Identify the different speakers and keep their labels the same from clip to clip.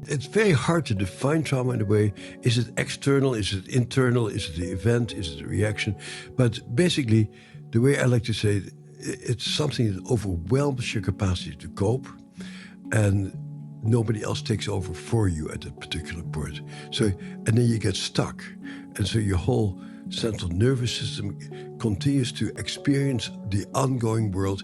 Speaker 1: it's very hard to define trauma in a way. Is it external? Is it internal? Is it the event? Is it the reaction? But basically, the way I like to say it, it's something that overwhelms your capacity to cope, and nobody else takes over for you at that particular point. So, and then you get stuck. And so your whole central nervous system continues to experience the ongoing world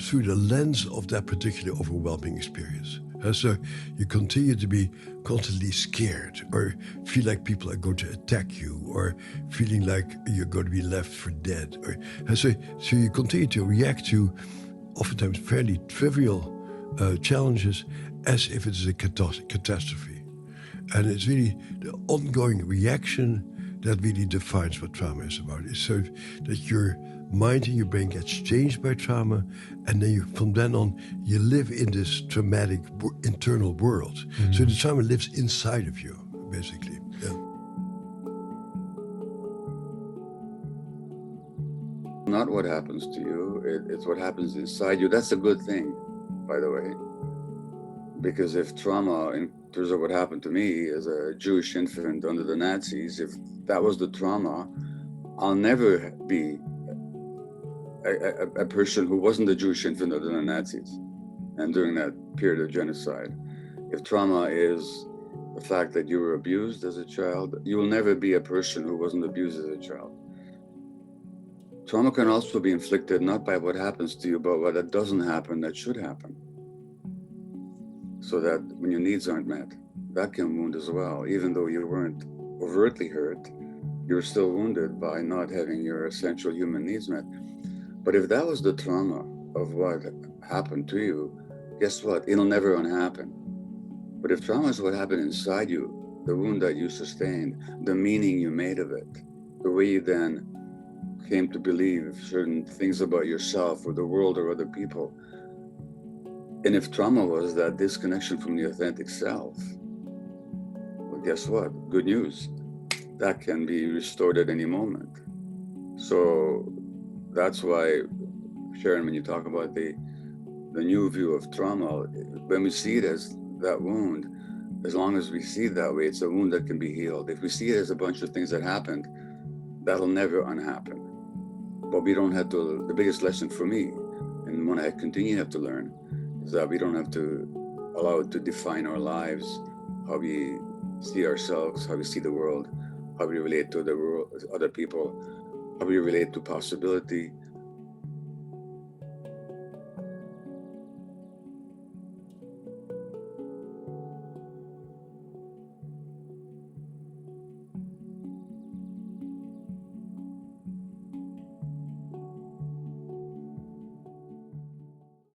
Speaker 1: through the lens of that particular overwhelming experience. And so you continue to be constantly scared, or feel like people are going to attack you, or feeling like you're going to be left for dead. And so you continue to react to oftentimes fairly trivial challenges as if it is a catastrophe. And it's really the ongoing reaction that really defines what trauma is about. It's so that your mind and your brain gets changed by trauma, and then from then on, you live in this traumatic internal world. Mm-hmm. So the trauma lives inside of you, basically. Yeah.
Speaker 2: Not what happens to you, it's what happens inside you. That's a good thing, by the way. Because if trauma, in terms of what happened to me as a Jewish infant under the Nazis, if that was the trauma, I'll never be a person who wasn't a Jewish infant under the Nazis and during that period of genocide. If trauma is the fact that you were abused as a child, you will never be a person who wasn't abused as a child. Trauma can also be inflicted not by what happens to you, but what doesn't happen that should happen. So that when your needs aren't met, that can wound as well. Even though you weren't overtly hurt, you're still wounded by not having your essential human needs met. But if that was the trauma of what happened to you, guess what? It'll never unhappen. But if trauma is what happened inside you, the wound that you sustained, the meaning you made of it, the way you then came to believe certain things about yourself or the world or other people, and if trauma was that disconnection from the authentic self, well, guess what? Good news. That can be restored at any moment. So that's why, Sharon, when you talk about the new view of trauma, when we see it as that wound, as long as we see it that way, it's a wound that can be healed. If we see it as a bunch of things that happened, that'll never unhappen. But we don't have to, the biggest lesson for me, and one I continue to have to learn, is that we don't have to allow it to define our lives, how we see ourselves, how we see the world, how we relate to the world, other people, how we relate to possibility,